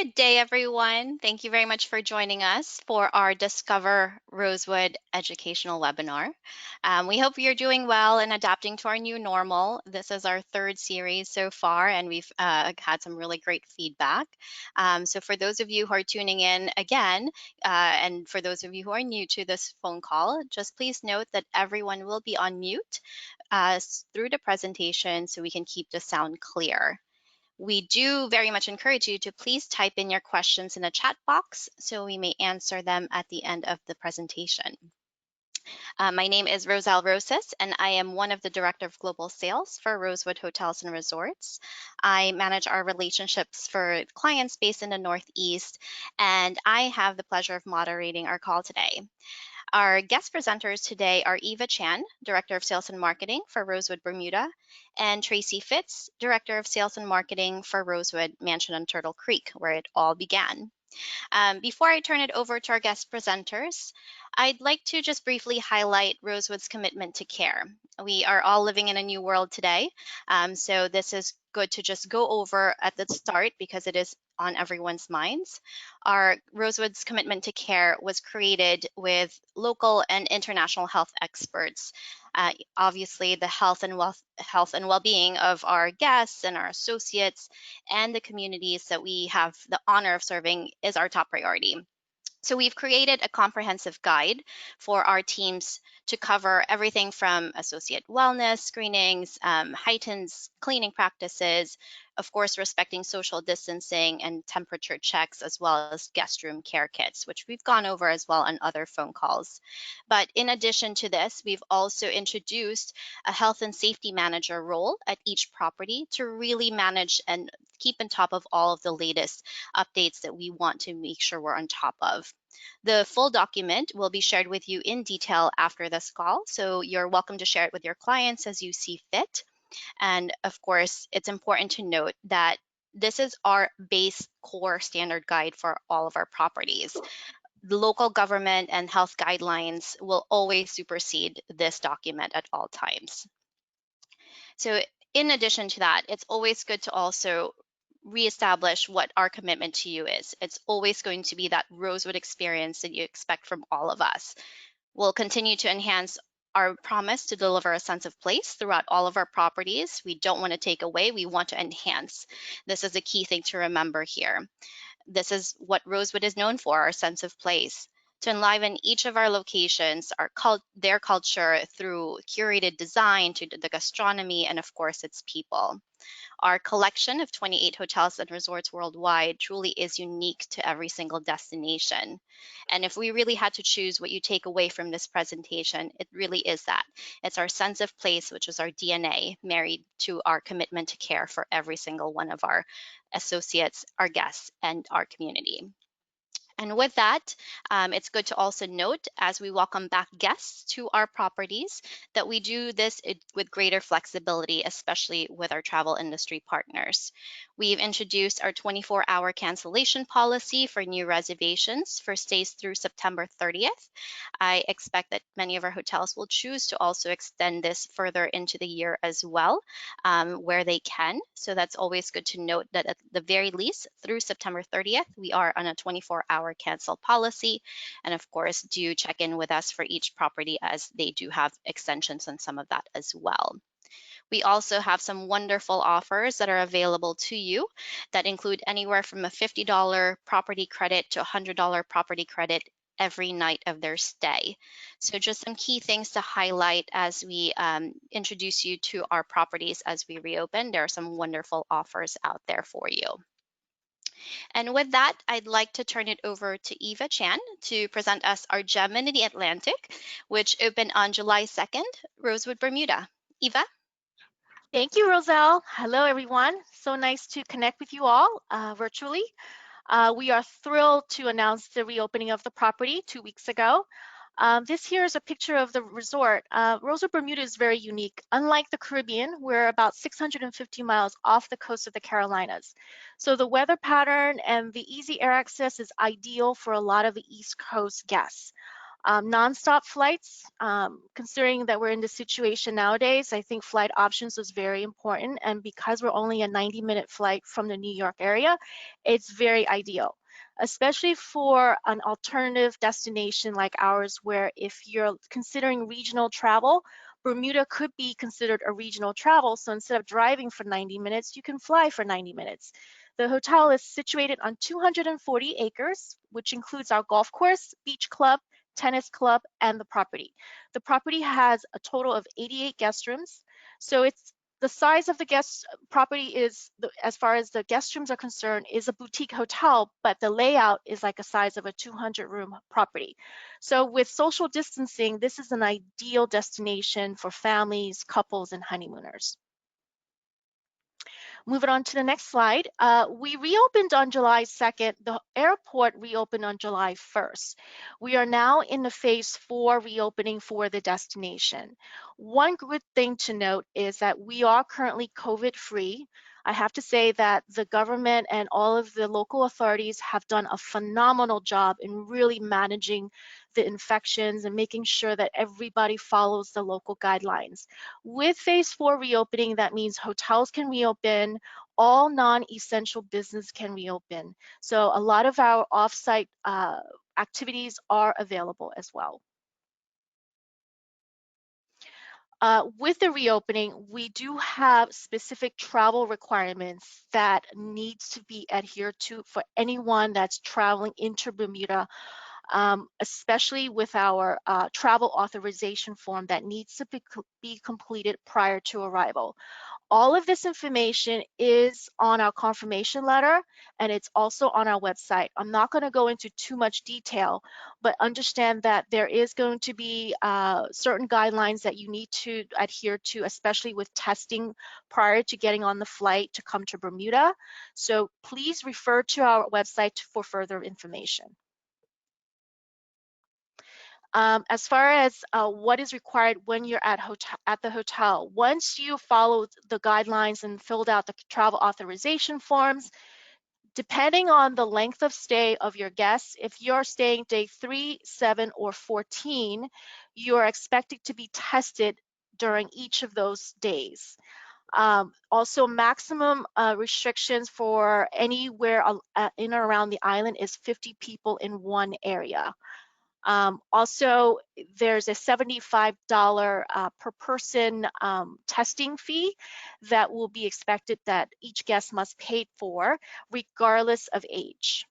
Good day, everyone. Thank you very much for joining us for our Discover Rosewood educational webinar. We hope you're doing well and adapting to our new normal. This is our third series so far, and we've had some really great feedback. So for those of you who are tuning in again, and for those of you who are new to this phone call, just please note that everyone will be on mute through the presentation so we can keep the sound clear. We do very much encourage you to please type in your questions in the chat box so we may answer them at the end of the presentation. My name is Roselle Rosas, and I am one of the Director of Global Sales for Rosewood Hotels and Resorts. I manage our relationships for clients based in the Northeast, and I have the pleasure of moderating our call today. Our guest presenters today are Eva Chan, Director of Sales and Marketing for Rosewood Bermuda, and Tracy Fitz, Director of Sales and Marketing for Rosewood Mansion on Turtle Creek, where it all began. Before I turn it over to our guest presenters, I'd like to just briefly highlight Rosewood's commitment to care. We are all living in a new world today, so this is good to just go over at the start because it is on everyone's minds. Our Rosewood's commitment to care was created with local and international health experts. Obviously, the health and well-being of our guests and our associates and the communities that we have the honor of serving is our top priority. So we've created a comprehensive guide for our teams to cover everything from associate wellness screenings, heightened cleaning practices, of course, respecting social distancing and temperature checks, as well as guest room care kits, which we've gone over as well on other phone calls. But in addition to this, we've also introduced a health and safety manager role at each property to really manage and keep on top of all of the latest updates that we want to make sure we're on top of. The full document will be shared with you in detail after this call, so you're welcome to share it with your clients as you see fit. And of course, it's important to note that this is our base core standard guide for all of our properties. The local government and health guidelines will always supersede this document at all times. So in addition to that, it's always good to also reestablish what our commitment to you is. It's always going to be that Rosewood experience that you expect from all of us. We'll continue to enhance our promise to deliver a sense of place throughout all of our properties. We don't want to take away, we want to enhance. This is a key thing to remember here. This is what Rosewood is known for, our sense of place. To enliven each of our locations, their culture through curated design to the gastronomy and of course its people. Our collection of 28 hotels and resorts worldwide truly is unique to every single destination. And if we really had to choose what you take away from this presentation, it really is that. It's our sense of place, which is our DNA, married to our commitment to care for every single one of our associates, our guests, and our community. And with that, it's good to also note as we welcome back guests to our properties that we do this with greater flexibility, especially with our travel industry partners. We've introduced our 24-hour cancellation policy for new reservations for stays through September 30th. I expect that many of our hotels will choose to also extend this further into the year as well, where they can. So that's always good to note that at the very least through September 30th, we are on a 24-hour cancel policy. And of course, do check in with us for each property as they do have extensions on some of that as well. We also have some wonderful offers that are available to you that include anywhere from a $50 property credit to a $100 property credit every night of their stay. So just some key things to highlight as we introduce you to our properties as we reopen. There are some wonderful offers out there for you. And with that, I'd like to turn it over to Eva Chan to present us our gem in the Atlantic, which opened on July 2nd, Rosewood, Bermuda. Eva? Thank you, Roselle. Hello, everyone. So nice to connect with you all virtually. We are thrilled to announce the reopening of the property 2 weeks ago. This here is a picture of the resort. Rosewood, Bermuda is very unique. Unlike the Caribbean, we're about 650 miles off the coast of the Carolinas. So the weather pattern and the easy air access is ideal for a lot of the East Coast guests. Nonstop flights, considering that we're in this situation nowadays, I think flight options was very important. And because we're only a 90-minute flight from the New York area, it's very ideal, especially for an alternative destination like ours, where if you're considering regional travel, Bermuda could be considered a regional travel. So instead of driving for 90 minutes, you can fly for 90 minutes. The hotel is situated on 240 acres, which includes our golf course, beach club, tennis club, and the property. The property has a total of 88 guest rooms. So it's the size of the guest property is, as far as the guest rooms are concerned, is a boutique hotel, but the layout is like a size of a 200-room property. So with social distancing, this is an ideal destination for families, couples, and honeymooners. Moving on to the next slide. We reopened on July 2nd. The airport reopened on July 1st. We are now in the phase 4 reopening for the destination. One good thing to note is that we are currently COVID free. I have to say that the government and all of the local authorities have done a phenomenal job in really managing the infections and making sure that everybody follows the local guidelines. With phase 4 reopening, that means hotels can reopen, all non-essential business can reopen. So a lot of our off-site activities are available as well. With the reopening, we do have specific travel requirements that needs to be adhered to for anyone that's traveling into Bermuda, especially with our travel authorization form that needs to be completed prior to arrival. All of this information is on our confirmation letter, and it's also on our website. I'm not going to go into too much detail, but understand that there is going to be certain guidelines that you need to adhere to, especially with testing prior to getting on the flight to come to Bermuda. So please refer to our website for further information. As far as what is required when you're at the hotel, once you follow the guidelines and filled out the travel authorization forms, depending on the length of stay of your guests, if you're staying day 3, 7, or 14, you're expected to be tested during each of those days. Also, maximum restrictions for anywhere in or around the island is 50 people in one area. Also, there's a $75 per person testing fee that will be expected that each guest must pay for, regardless of age.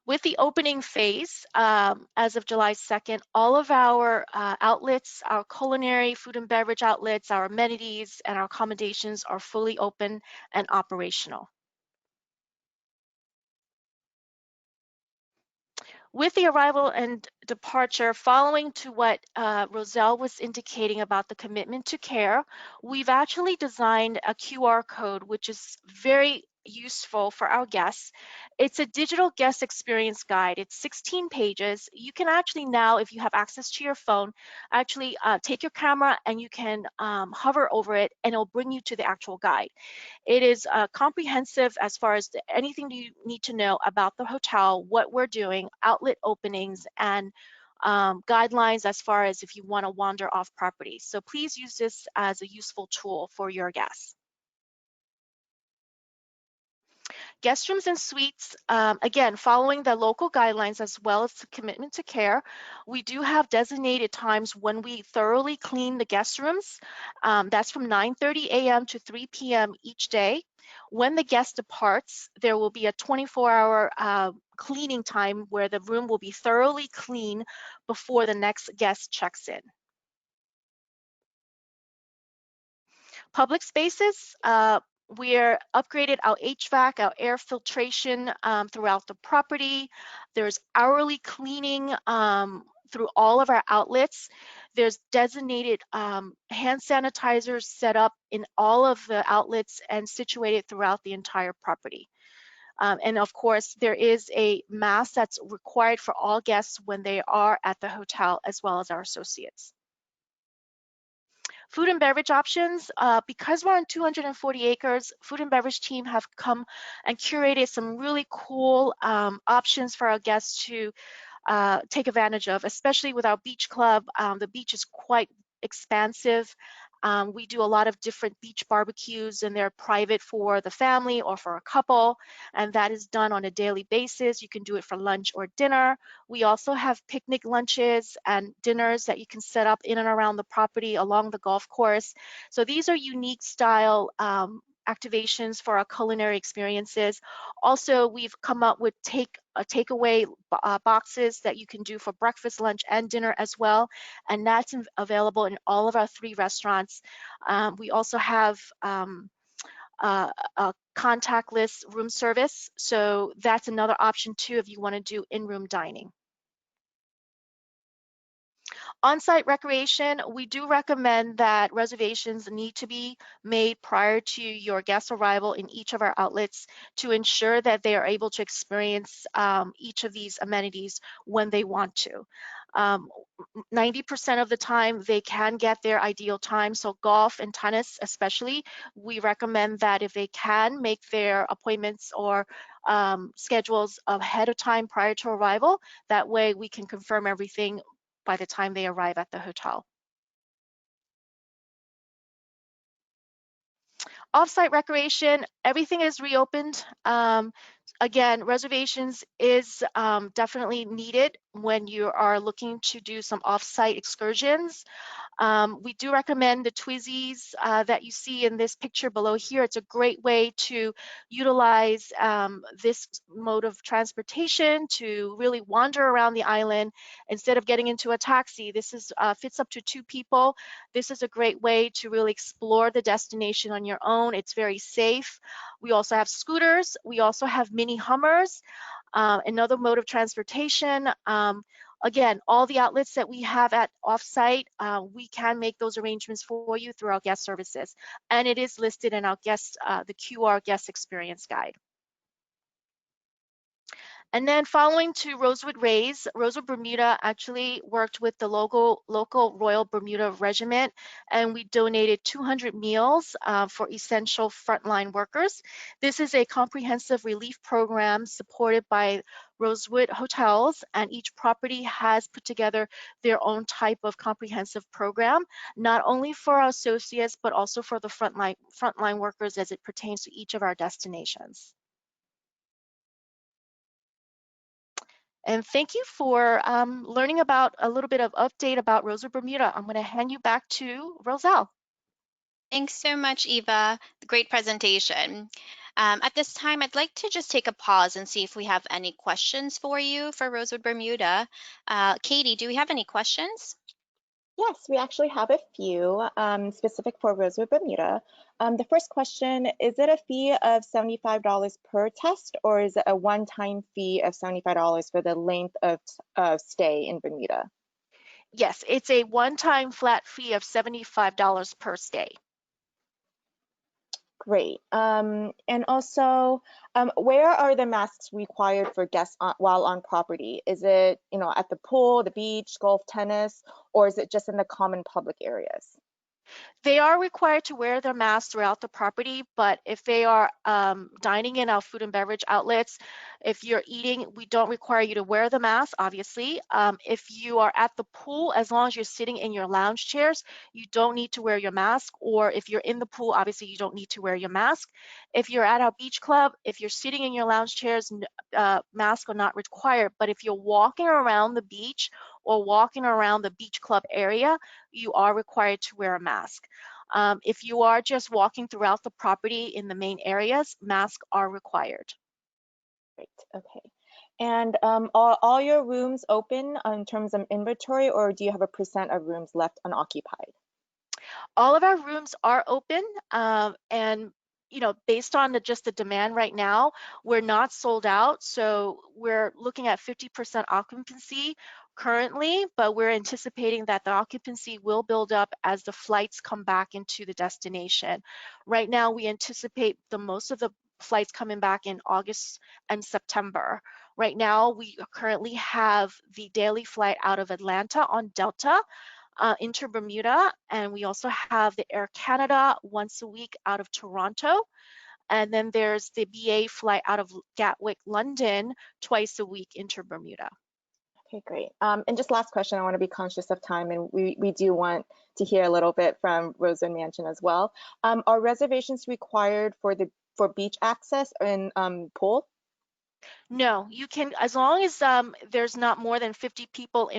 With the opening phase, as of July 2nd, all of our outlets, our culinary, food and beverage outlets, our amenities, and our accommodations are fully open and operational. With the arrival and departure, following to what Roselle was indicating about the commitment to care, we've actually designed a QR code, which is very useful for our guests. It's a digital guest experience guide. It's 16 pages. You can actually now, if you have access to your phone, actually take your camera and you can hover over it and it'll bring you to the actual guide. It is comprehensive as far as anything you need to know about the hotel, what we're doing, outlet openings, and guidelines as far as if you want to wander off property. So please use this as a useful tool for your guests. Guest rooms and suites, again, following the local guidelines as well as the commitment to care, we do have designated times when we thoroughly clean the guest rooms. That's from 9:30 a.m. to 3 p.m. each day. When the guest departs, there will be a 24-hour cleaning time where the room will be thoroughly clean before the next guest checks in. Public spaces, we're upgraded our HVAC, our air filtration throughout the property. There's hourly cleaning through all of our outlets. There's designated hand sanitizers set up in all of the outlets and situated throughout the entire property. And of course, there is a mask that's required for all guests when they are at the hotel, as well as our associates. Food and beverage options, because we're on 240 acres, food and beverage team have come and curated some really cool options for our guests to take advantage of, especially with our beach club. The beach is quite expansive. We do a lot of different beach barbecues, and they're private for the family or for a couple, and that is done on a daily basis. You can do it for lunch or dinner. We also have picnic lunches and dinners that you can set up in and around the property along the golf course. So these are unique style activations for our culinary experiences. Also, we've come up with takeaway boxes that you can do for breakfast, lunch, and dinner as well, and that's available in all of our 3 restaurants. We also have a contactless room service, so that's another option too if you want to do in-room dining. On-site recreation, we do recommend that reservations need to be made prior to your guest arrival in each of our outlets to ensure that they are able to experience each of these amenities when they want to. 90% of the time they can get their ideal time. So golf and tennis especially, we recommend that if they can make their appointments or schedules ahead of time prior to arrival, that way we can confirm everything by the time they arrive at the hotel. Offsite recreation, everything is reopened. Again, reservations is definitely needed when you are looking to do some offsite excursions. We do recommend the Twizzys that you see in this picture below here. It's a great way to utilize this mode of transportation to really wander around the island instead of getting into a taxi. This is fits up to 2 people. This is a great way to really explore the destination on your own. It's very safe. We also have scooters. We also have mini Hummers, another mode of transportation. Again, all the outlets that we have at offsite, we can make those arrangements for you through our guest services. And it is listed in our the QR guest experience guide. And then following to Rosewood Rays, Rosewood Bermuda actually worked with the local Royal Bermuda Regiment, and we donated 200 meals for essential frontline workers. This is a comprehensive relief program supported by Rosewood Hotels, and each property has put together their own type of comprehensive program, not only for our associates, but also for the frontline workers as it pertains to each of our destinations. And thank you for learning about a little bit of update about Rosa Bermuda. I'm going to hand you back to Roselle. Thanks so much, Eva. Great presentation. At this time, I'd like to just take a pause and see if we have any questions for you for Rosewood Bermuda. Katie, do we have any questions? Yes, we actually have a few specific for Rosewood, Bermuda. The first question, is it a fee of $75 per test, or is it a one-time fee of $75 for the length of stay in Bermuda? Yes, it's a one-time flat fee of $75 per stay. Great. And also, where are the masks required for guests while on property? Is it, at the pool, the beach, golf, tennis, or is it just in the common public areas? They are required to wear their mask throughout the property, but if they are dining in our food and beverage outlets, if you're eating, we don't require you to wear the mask, obviously. If you are at the pool, as long as you're sitting in your lounge chairs, you don't need to wear your mask. Or if you're in the pool, obviously you don't need to wear your mask. If you're at our beach club, if you're sitting in your lounge chairs, masks are not required. But if you're walking around the beach or walking around the beach club area, you are required to wear a mask. If you are just walking throughout the property in the main areas, masks are required. Great, okay. And are all your rooms open in terms of inventory, or do you have a percent of rooms left unoccupied? All of our rooms are open, and based on just the demand right now, we're not sold out. So we're looking at 50% occupancy currently, but we're anticipating that the occupancy will build up as the flights come back into the destination. Right now, we anticipate the most of the flights coming back in August and September. Right now, we currently have the daily flight out of Atlanta on Delta. into Bermuda, and we also have the Air Canada once a week out of Toronto. And then there's the BA flight out of Gatwick, London, twice a week into Bermuda. Okay, great. And just last question, I want to be conscious of time, and we do want to hear a little bit from Rosewood Mansion as well. Are reservations required for beach access and pool? No, you can, as long as there's not more than 50 people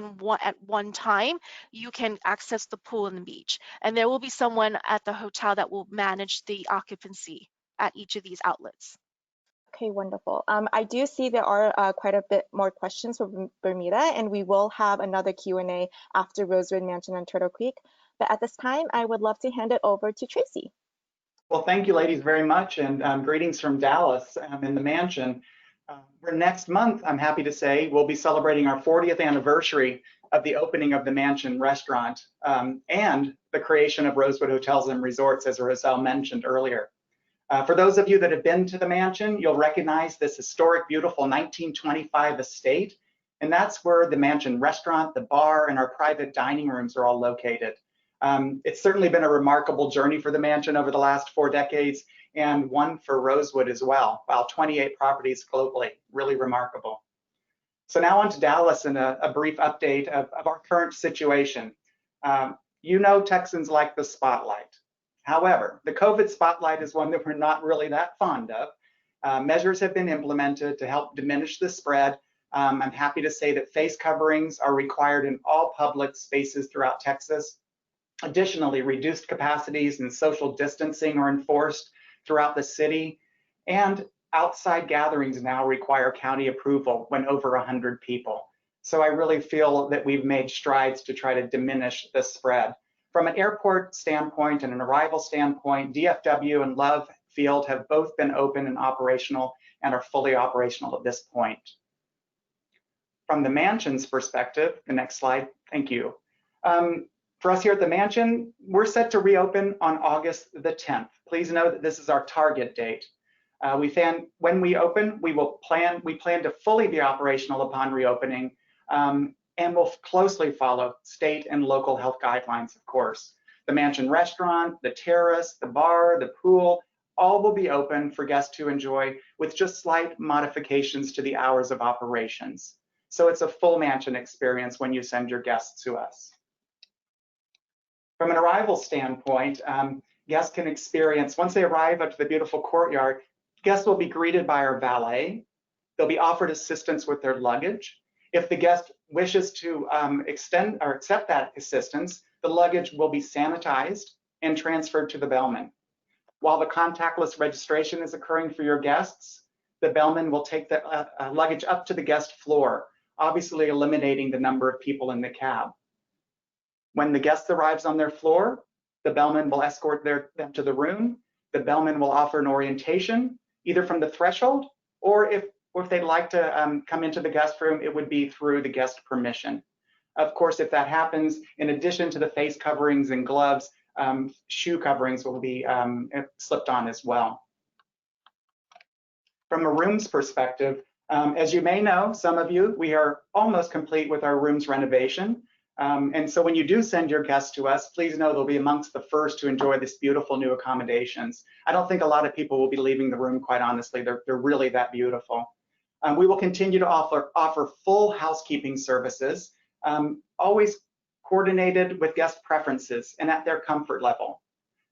at one time, you can access the pool and the beach. And there will be someone at the hotel that will manage the occupancy at each of these outlets. Okay, wonderful. I do see there are quite a bit more questions from Bermuda, and we will have another Q&A after Rosewood Mansion and Turtle Creek. But at this time, I would love to hand it over to Tracy. Well, thank you, ladies, very much, and greetings from Dallas in the mansion. Where next month, I'm happy to say, we'll be celebrating our 40th anniversary of the opening of the Mansion restaurant and the creation of Rosewood Hotels and Resorts, as Roselle mentioned earlier. For those of you that have been to the Mansion, you'll recognize this historic, beautiful 1925 estate, and that's where the Mansion restaurant, the bar, and our private dining rooms are all located. It's certainly been a remarkable journey for the Mansion over the last 4 decades, and one for Rosewood as well. Wow, 28 properties globally, really remarkable. So now on to Dallas and a brief update of our current situation. You know Texans like the spotlight. However, the COVID spotlight is one that we're not really that fond of. Measures have been implemented to help diminish the spread. I'm happy to say that face coverings are required in all public spaces throughout Texas. Additionally, reduced capacities and social distancing are enforced throughout the city, and outside gatherings now require county approval when over 100 people. So I really feel that we've made strides to try to diminish the spread. From an airport standpoint and an arrival standpoint, DFW and Love Field have both been open and operational and are fully operational at this point. From the Mansion's perspective, the next slide, thank you. For us here at the Mansion, we're set to reopen on August the 10th. Please know that this is our target date. When we open, we plan to fully be operational upon reopening, and we'll closely follow state and local health guidelines, of course. The Mansion restaurant, the terrace, the bar, the pool, all will be open for guests to enjoy with just slight modifications to the hours of operations. So it's a full Mansion experience when you send your guests to us. From an arrival standpoint, guests can experience, once they arrive up to the beautiful courtyard, guests will be greeted by our valet. They'll be offered assistance with their luggage. If the guest wishes to extend or accept that assistance, the luggage will be sanitized and transferred to the bellman. While the contactless registration is occurring for your guests, the bellman will take the luggage up to the guest floor, obviously eliminating the number of people in the cab. When the guest arrives on their floor, the bellman will escort them to the room. The bellman will offer an orientation, either from the threshold, or if they'd like to come into the guest room, it would be through the guest permission. Of course, if that happens, in addition to the face coverings and gloves, shoe coverings will be slipped on as well. From a rooms perspective, as you may know, some of you, we are almost complete with our rooms renovation. And so when you do send your guests to us, please know they'll be amongst the first to enjoy this beautiful new accommodations. I don't think a lot of people will be leaving the room, quite honestly. They're really that beautiful. We will continue to offer full housekeeping services, always coordinated with guest preferences and at their comfort level.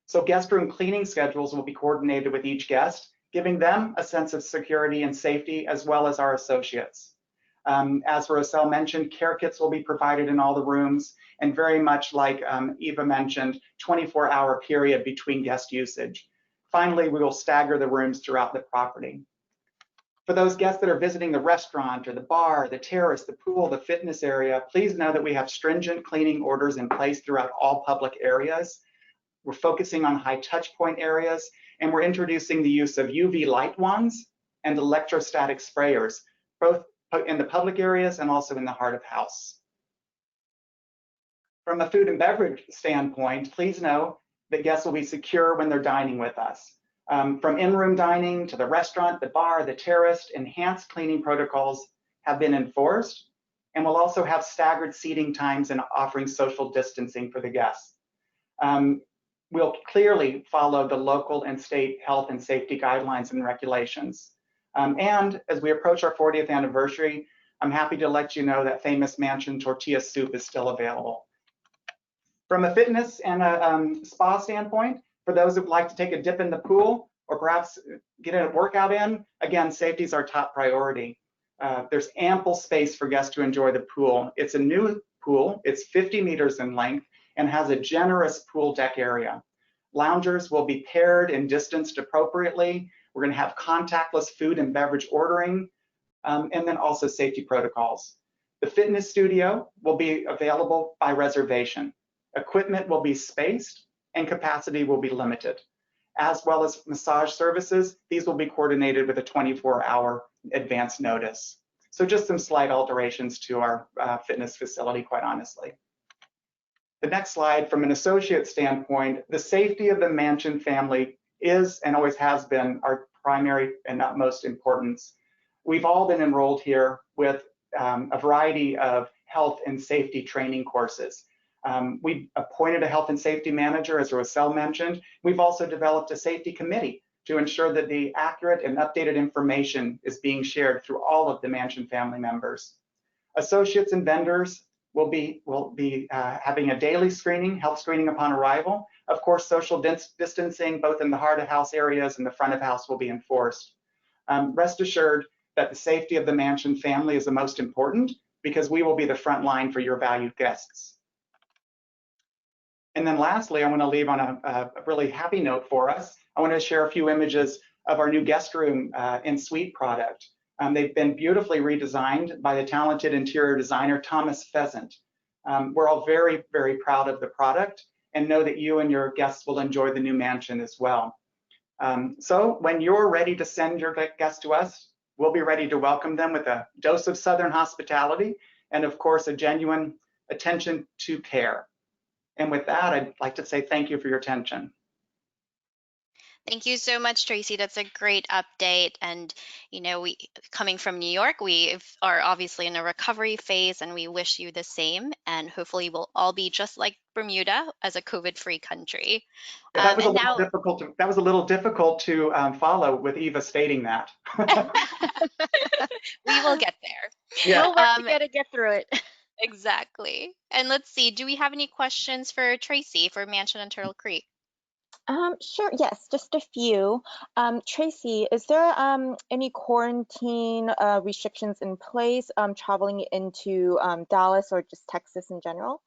So guest room cleaning schedules will be coordinated with each guest, giving them a sense of security and safety, as well as our associates. As Roselle mentioned, care kits will be provided in all the rooms, and very much like Eva mentioned, 24-hour period between guest usage. Finally, we will stagger the rooms throughout the property. For those guests that are visiting the restaurant or the bar, the terrace, the pool, the fitness area, please know that we have stringent cleaning orders in place throughout all public areas. We're focusing on high touch point areas, and we're introducing the use of UV light wands and electrostatic sprayers, both in the public areas and also in the heart of house. From a food and beverage standpoint, please know that guests will be secure when they're dining with us. From in-room dining to the restaurant, the bar, the terrace, enhanced cleaning protocols have been enforced. And we'll also have staggered seating times and offering social distancing for the guests. We'll clearly follow the local and state health and safety guidelines and regulations. And as we approach our 40th anniversary, I'm happy to let you know that famous mansion tortilla soup is still available. From a fitness and a spa standpoint, for those who'd like to take a dip in the pool or perhaps get a workout in, again, safety is our top priority. There's ample space for guests to enjoy the pool. It's a new pool. It's 50 meters in length and has a generous pool deck area. Loungers will be paired and distanced appropriately. We're going to have contactless food and beverage ordering, and then also safety protocols. The fitness studio will be available by reservation. Equipment will be spaced and capacity will be limited, as well as massage services. These will be coordinated with a 24-hour advance notice. So just some slight alterations to our fitness facility, quite honestly. The next slide, from an associate standpoint, the safety of the mansion family is and always has been our primary and utmost importance. We've all been enrolled here with a variety of health and safety training courses. We appointed a health and safety manager, as Roselle mentioned. We've also developed a safety committee to ensure that the accurate and updated information is being shared through all of the mansion family members. Associates and vendors will be having a daily screening, health screening upon arrival. Of course, social distancing, both in the heart of house areas and the front of house, will be enforced. Rest assured that the safety of the mansion family is the most important, because we will be the front line for your valued guests. And then lastly, I want to leave on a really happy note for us. I want to share a few images of our new guest room and suite product. They've been beautifully redesigned by the talented interior designer, Thomas Pheasant. We're all very, very proud of the product and know that you and your guests will enjoy the new mansion as well. So when you're ready to send your guests to us, we'll be ready to welcome them with a dose of Southern hospitality and, of course, a genuine attention to care. And with that, I'd like to say thank you for your attention. Thank you so much, Tracy. That's a great update. And, you know, we coming from New York, we are obviously in a recovery phase, and we wish you the same. And hopefully we'll all be just like Bermuda as a COVID-free country. Yeah, that was a little difficult to follow with Eva stating that. We will get there. Yeah. We'll work together to get through it. Exactly. And let's see, do we have any questions for Tracy for Mansion and Turtle Creek? Sure, yes, just a few. Tracy, is there any quarantine restrictions in place traveling into Dallas or just Texas in general?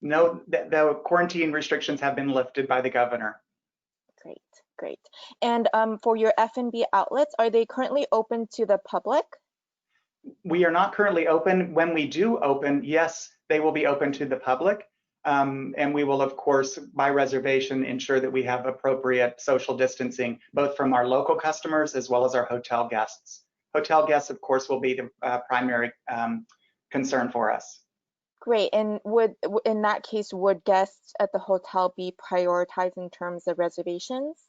No, the quarantine restrictions have been lifted by the governor. Great, great. And for your F&B outlets, are they currently open to the public? We are not currently open. When we do open, yes, they will be open to the public. And we will, of course, by reservation, ensure that we have appropriate social distancing, both from our local customers as well as our hotel guests. Hotel guests, of course, will be the primary concern for us. Great. And in that case, would guests at the hotel be prioritized in terms of reservations?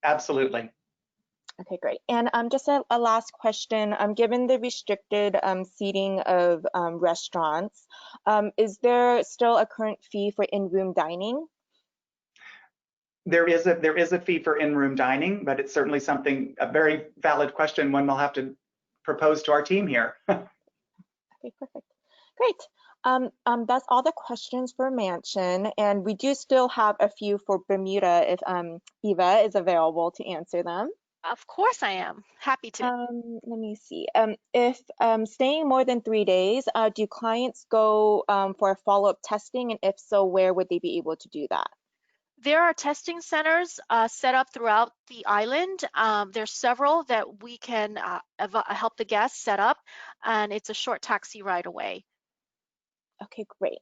Absolutely. Okay, great. And just a last question. Given the restricted seating of restaurants, is there still a current fee for in-room dining? There is a fee for in-room dining, but it's certainly a very valid question, one we'll have to propose to our team here. Okay, perfect. Great. That's all the questions for Mansion, and we do still have a few for Bermuda if Eva is available to answer them. Of course I am. Happy to. Let me see. If staying more than 3 days, do clients go for a follow-up testing? And if so, where would they be able to do that? There are testing centers set up throughout the island. There's several that we can help the guests set up, and it's a short taxi ride away. Okay, great.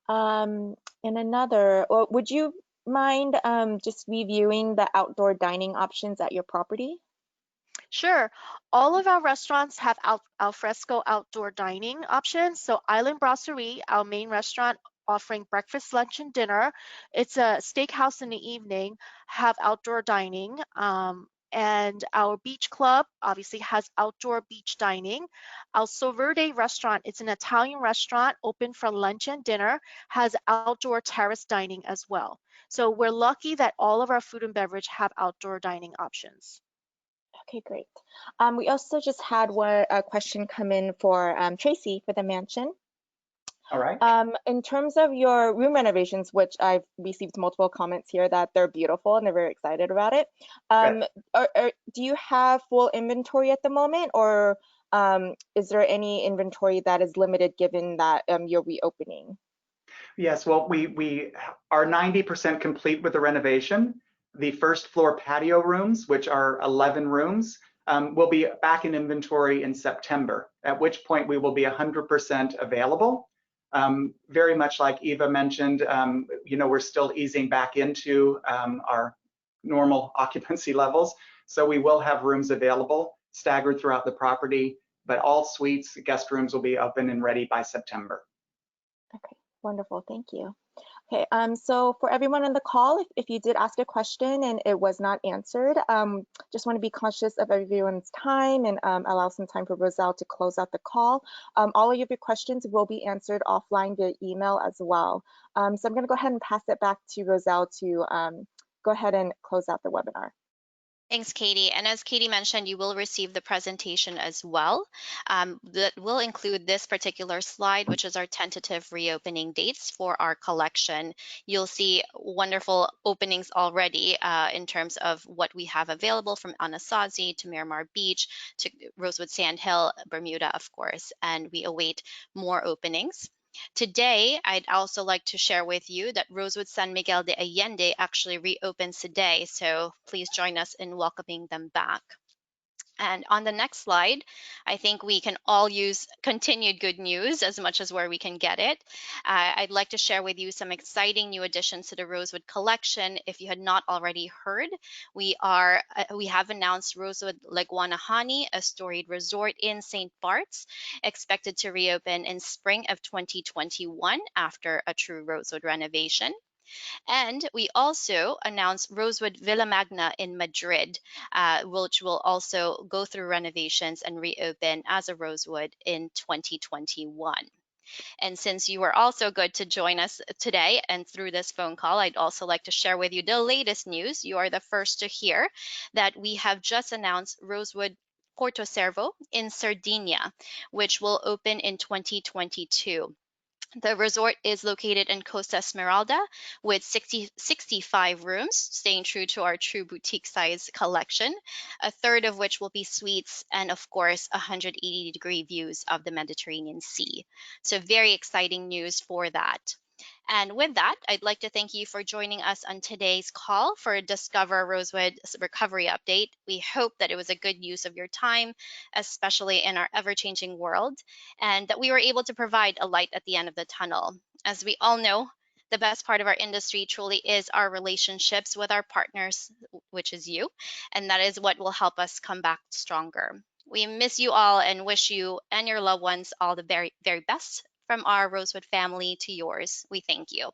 And another, would you mind just reviewing the outdoor dining options at your property? Sure. All of our restaurants have alfresco outdoor dining options. So Island Brasserie, our main restaurant, offering breakfast, lunch, and dinner. It's a steakhouse in the evening, have outdoor dining. And our beach club obviously has outdoor beach dining. Our Soverde restaurant, it's an Italian restaurant open for lunch and dinner, has outdoor terrace dining as well. So we're lucky that all of our food and beverage have outdoor dining options. Okay, great. We also just had a question come in for Tracy for the mansion. All right. In terms of your room renovations, which I've received multiple comments here that they're beautiful and they're very excited about it. Good. Do you have full inventory at the moment, or is there any inventory that is limited given that you're reopening? Yes, well, we are 90% complete with the renovation. The first floor patio rooms, which are 11 rooms, will be back in inventory in September, at which point we will be 100% available. Very much like Eva mentioned, we're still easing back into our normal occupancy levels. So we will have rooms available staggered throughout the property, but all suites, guest rooms will be open and ready by September. Okay, wonderful, thank you. Okay, so for everyone on the call, if you did ask a question and it was not answered, just want to be conscious of everyone's time and allow some time for Roselle to close out the call. All of your questions will be answered offline via email as well. So I'm going to go ahead and pass it back to Roselle to go ahead and close out the webinar. Thanks, Katie. And as Katie mentioned, you will receive the presentation as well. That will include this particular slide, which is our tentative reopening dates for our collection. You'll see wonderful openings already in terms of what we have available, from Anasazi to Miramar Beach to Rosewood Sand Hill, Bermuda, of course, and we await more openings. Today, I'd also like to share with you that Rosewood San Miguel de Allende actually reopens today, so please join us in welcoming them back. And on the next slide, I think we can all use continued good news as much as where we can get it. I'd like to share with you some exciting new additions to the Rosewood collection. If you had not already heard, we have announced Rosewood Leguanahani, a storied resort in St. Bart's, expected to reopen in spring of 2021 after a true Rosewood renovation. And we also announced Rosewood Villa Magna in Madrid, which will also go through renovations and reopen as a Rosewood in 2021. And since you were also good to join us today and through this phone call, I'd also like to share with you the latest news. You are the first to hear that we have just announced Rosewood Porto Cervo in Sardinia, which will open in 2022. The resort is located in Costa Esmeralda with 65 rooms, staying true to our true boutique size collection, a third of which will be suites, and of course, 180-degree views of the Mediterranean Sea. So very exciting news for that. And with that, I'd like to thank you for joining us on today's call for Discover Rosewood's recovery update. We hope that it was a good use of your time, especially in our ever-changing world, and that we were able to provide a light at the end of the tunnel. As we all know, the best part of our industry truly is our relationships with our partners, which is you, and that is what will help us come back stronger. We miss you all and wish you and your loved ones all the very, very best. From our Rosewood family to yours, we thank you.